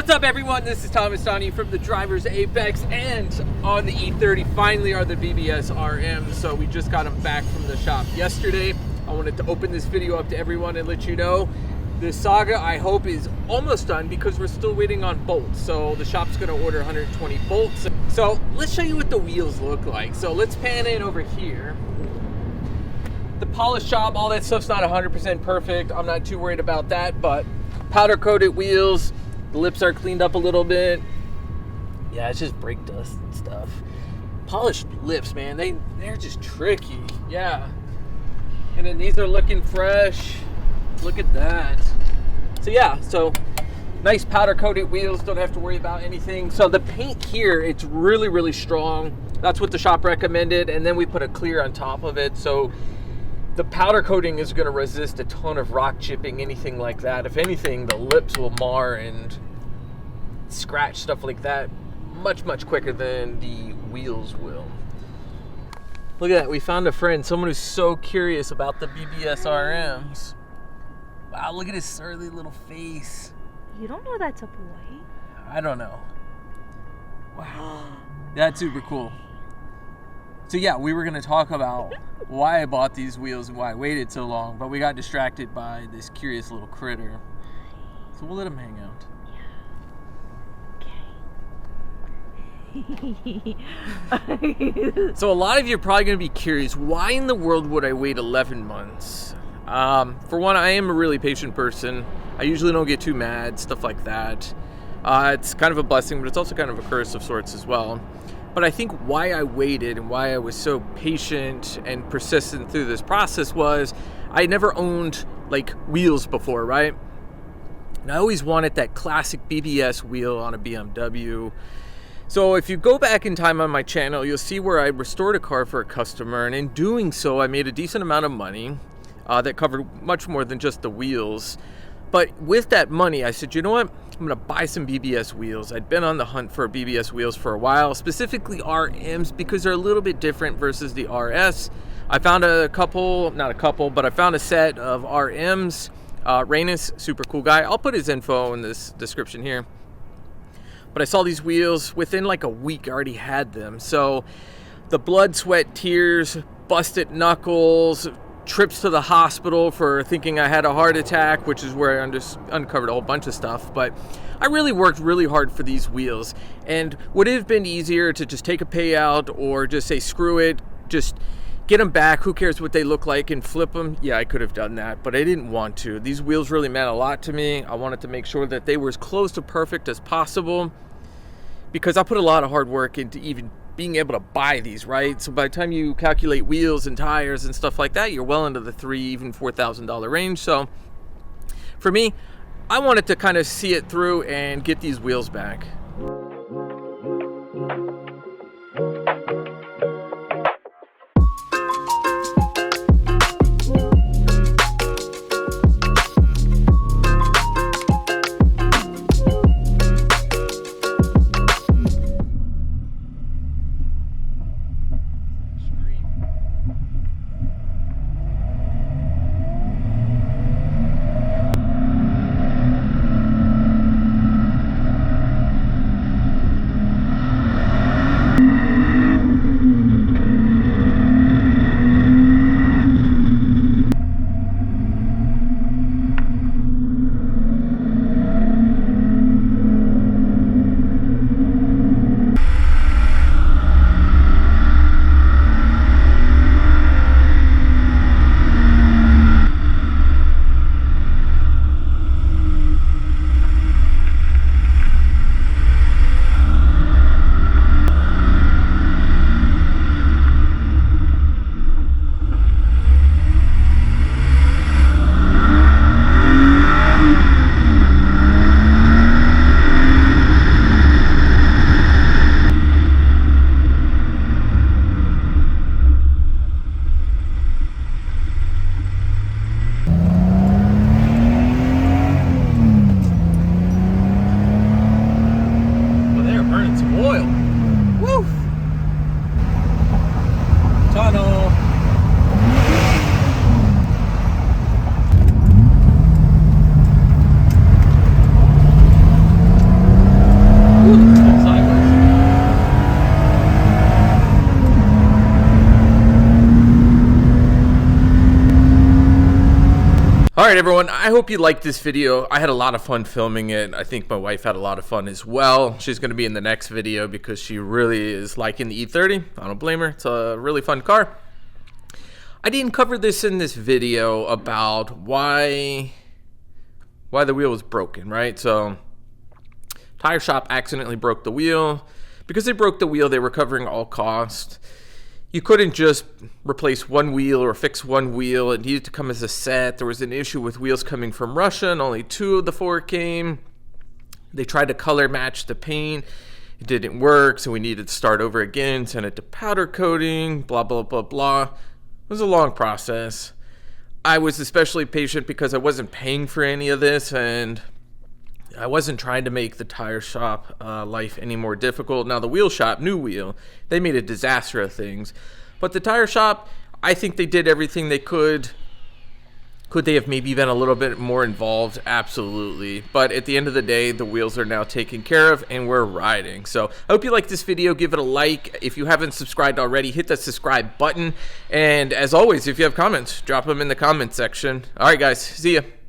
What's up, everyone? This is Thomas Donnie from the Driver's Apex, and on the E30 finally are the BBS RM. So we just got them back from the shop yesterday. I wanted to open this video up to everyone and let you know the saga, I hope, is almost done because we're still waiting on bolts. So the shop's going to order 120 bolts. So let's show you what the wheels look like. So let's pan in over here. The polish job, all that stuff's not 100% perfect. I'm not too worried about that, but powder coated wheels. The lips are cleaned up a little bit. Yeah, it's just brake dust and stuff. Polished lips, man, they're just tricky. Yeah. And then these are looking fresh. Look at that. So yeah, so nice powder coated wheels, don't have to worry about anything. So the paint here, it's really strong. That's what the shop recommended, and then we put a clear on top of it. So the powder coating is going to resist a ton of rock chipping, anything like that. If anything, the lips will mar and scratch, stuff like that, much quicker than the wheels will. Look at that, we found a friend, someone who's so curious about the BBS RMs. Wow, look at his surly little face. You don't know that's a boy? I don't know. Wow, that's super cool. So yeah, we were going to talk about why I bought these wheels and why I waited so long, but we got distracted by this curious little critter. So we'll let him hang out. Yeah. So a lot of you are probably going to be curious, why in the world would I wait 11 months? For one, I am a really patient person. I usually don't get too mad, stuff like that. It's kind of a blessing, but it's also kind of a curse of sorts as well. But I think why I waited and why I was so patient and persistent through this process was I never owned like wheels before, right? And I always wanted that classic BBS wheel on a BMW. So if you go back in time on my channel, you'll see where I restored a car for a customer, and in doing so, I made a decent amount of money that covered much more than just the wheels. But with that money, I said, you know what? I'm gonna buy some BBS wheels. I'd been on the hunt for BBS wheels for a while, specifically RMs, because they're a little bit different versus the RS. I found I found a set of RMs. Rainus, super cool guy. I'll put his info in this description here. But I saw these wheels within like a week. I already had them. So the blood, sweat, tears, busted knuckles, trips to the hospital for thinking I had a heart attack, which is where I uncovered a whole bunch of stuff. But I really worked really hard for these wheels. And would it have been easier to just take a payout or just say, screw it, just get them back, who cares what they look like, and flip them? Yeah, I could have done that, but I didn't want to. These wheels really meant a lot to me. I wanted to make sure that they were as close to perfect as possible because I put a lot of hard work into even being able to buy these, right? So by the time you calculate wheels and tires and stuff like that, you're well into the $3,000, even $4,000 range. So for me, I wanted to kind of see it through and get these wheels back. Alright everyone, I hope you liked this video. I had a lot of fun filming it. I think my wife had a lot of fun as well. She's going to be in the next video because she really is liking the E30. I don't blame her. It's a really fun car. I didn't cover this in this video about why the wheel was broken, right? So, tire shop accidentally broke the wheel. Because they broke the wheel, they were covering all costs. You couldn't just replace one wheel or fix one wheel. It needed to come as a set. There was an issue with wheels coming from Russia, and only 2 of the 4 came. They tried to color match the paint. It didn't work, so we needed to start over again, send it to powder coating, blah, blah, blah, blah. It was a long process. I was especially patient because I wasn't paying for any of this, and I wasn't trying to make the tire shop life any more difficult. Now, the wheel shop, NuWheel, they made a disaster of things. But the tire shop, I think they did everything they could. Could they have maybe been a little bit more involved? Absolutely. But at the end of the day, the wheels are now taken care of and we're riding. So I hope you like this video. Give it a like. If you haven't subscribed already, hit that subscribe button. And as always, if you have comments, drop them in the comment section. All right, guys. See ya.